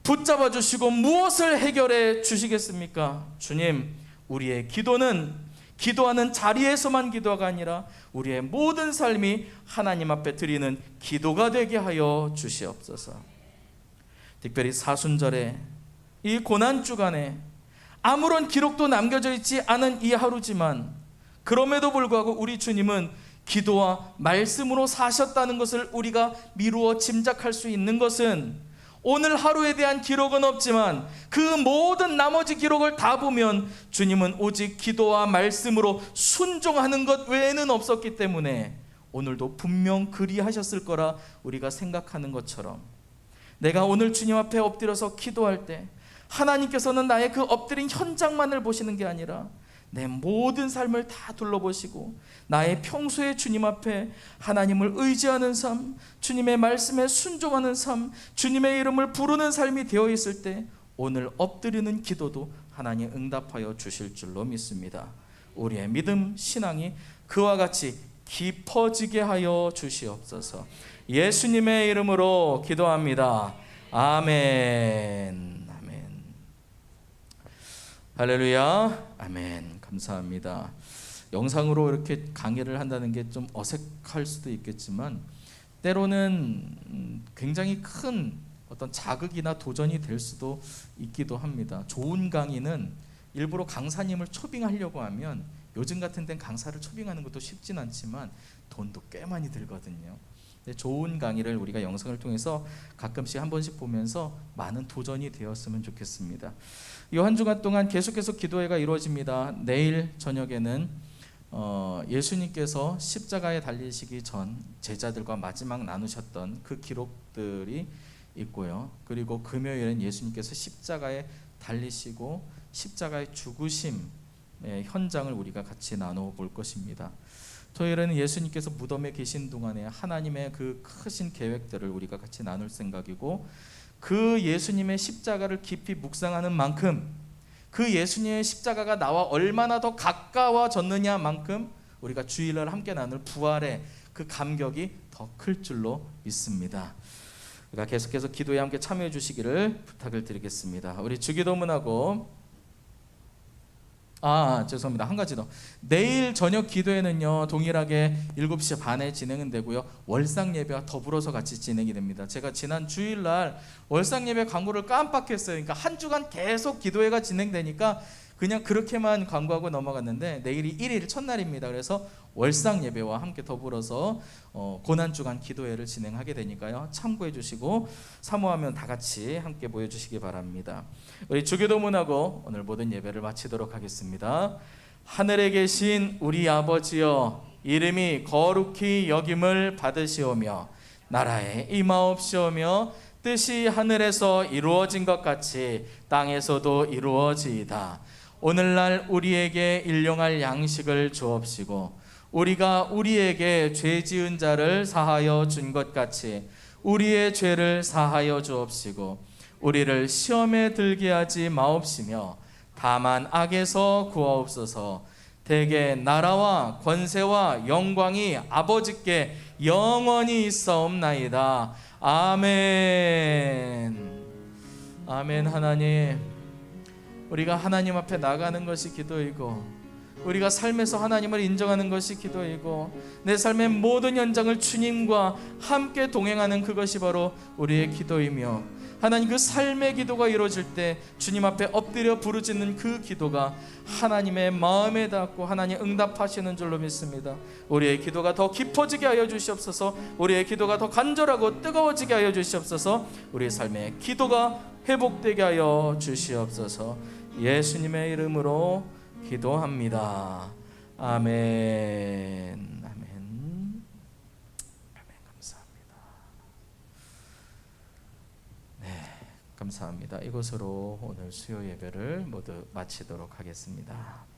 붙잡아 주시고 무엇을 해결해 주시겠습니까? 주님, 우리의 기도는 기도하는 자리에서만 기도가 아니라 우리의 모든 삶이 하나님 앞에 드리는 기도가 되게 하여 주시옵소서. 특별히 사순절에 이 고난주간에 아무런 기록도 남겨져 있지 않은 이 하루지만 그럼에도 불구하고 우리 주님은 기도와 말씀으로 사셨다는 것을 우리가 미루어 짐작할 수 있는 것은 오늘 하루에 대한 기록은 없지만 그 모든 나머지 기록을 다 보면 주님은 오직 기도와 말씀으로 순종하는 것 외에는 없었기 때문에 오늘도 분명 그리하셨을 거라 우리가 생각하는 것처럼 내가 오늘 주님 앞에 엎드려서 기도할 때 하나님께서는 나의 그 엎드린 현장만을 보시는 게 아니라 내 모든 삶을 다 둘러보시고 나의 평소에 주님 앞에 하나님을 의지하는 삶, 주님의 말씀에 순종하는 삶, 주님의 이름을 부르는 삶이 되어 있을 때 오늘 엎드리는 기도도 하나님 응답하여 주실 줄로 믿습니다. 우리의 믿음, 신앙이 그와 같이 깊어지게 하여 주시옵소서. 예수님의 이름으로 기도합니다. 아멘. 아멘. 할렐루야. 아멘. 감사합니다. 영상으로 이렇게 강의를 한다는 게 좀 어색할 수도 있겠지만 때로는 굉장히 큰 어떤 자극이나 도전이 될 수도 있기도 합니다. 좋은 강의는 일부러 강사님을 초빙하려고 하면 요즘 같은 데는 강사를 초빙하는 것도 쉽진 않지만 돈도 꽤 많이 들거든요. 좋은 강의를 우리가 영상을 통해서 가끔씩 한 번씩 보면서 많은 도전이 되었으면 좋겠습니다. 이 한 주간 동안 계속해서 기도회가 이루어집니다. 내일 저녁에는 예수님께서 십자가에 달리시기 전 제자들과 마지막 나누셨던 그 기록들이 있고요. 그리고 금요일은 예수님께서 십자가에 달리시고 십자가의 죽으심의 현장을 우리가 같이 나눠 볼 것입니다. 토요일에는 예수님께서 무덤에 계신 동안에 하나님의 그 크신 계획들을 우리가 같이 나눌 생각이고 그 예수님의 십자가를 깊이 묵상하는 만큼 그 예수님의 십자가가 나와 얼마나 더 가까워졌느냐만큼 우리가 주일날 함께 나눌 부활의 그 감격이 더 클 줄로 믿습니다. 그러니까 계속해서 기도에 함께 참여해 주시기를 부탁을 드리겠습니다. 우리 주기도문하고 죄송합니다. 한 가지 더. 내일 저녁 기도회는요 동일하게 7시 반에 진행은 되고요. 월상 예배와 더불어서 같이 진행이 됩니다. 제가 지난 주일날 월상 예배 광고를 깜빡했어요. 그러니까 한 주간 계속 기도회가 진행되니까 그냥 그렇게만 광고하고 넘어갔는데 내일이 1일 첫날입니다. 그래서 월상 예배와 함께 더불어서 고난주간 기도회를 진행하게 되니까요. 참고해 주시고 사모하면 다 같이 함께 모여주시기 바랍니다. 우리 주기도문하고 오늘 모든 예배를 마치도록 하겠습니다. 하늘에 계신 우리 아버지여 이름이 거룩히 여김을 받으시오며 나라에 임하옵시오며 뜻이 하늘에서 이루어진 것 같이 땅에서도 이루어지이다. 오늘날 우리에게 일용할 양식을 주옵시고 우리가 우리에게 죄 지은 자를 사하여 준 것 같이 우리의 죄를 사하여 주옵시고 우리를 시험에 들게 하지 마옵시며 다만 악에서 구하옵소서. 대개 나라와 권세와 영광이 아버지께 영원히 있사옵나이다. 아멘. 아멘. 하나님, 우리가 하나님 앞에 나가는 것이 기도이고 우리가 삶에서 하나님을 인정하는 것이 기도이고 내 삶의 모든 현장을 주님과 함께 동행하는 그것이 바로 우리의 기도이며 하나님 그 삶의 기도가 이루어질 때 주님 앞에 엎드려 부르짖는 그 기도가 하나님의 마음에 닿고 하나님 응답하시는 줄로 믿습니다. 우리의 기도가 더 깊어지게 하여 주시옵소서. 우리의 기도가 더 간절하고 뜨거워지게 하여 주시옵소서. 우리의 삶의 기도가 회복되게 하여 주시옵소서. 예수님의 이름으로 기도합니다. 아멘. 아멘. 감사합니다. 네, 감사합니다. 이것으로 오늘 수요 예배를 모두 마치도록 하겠습니다.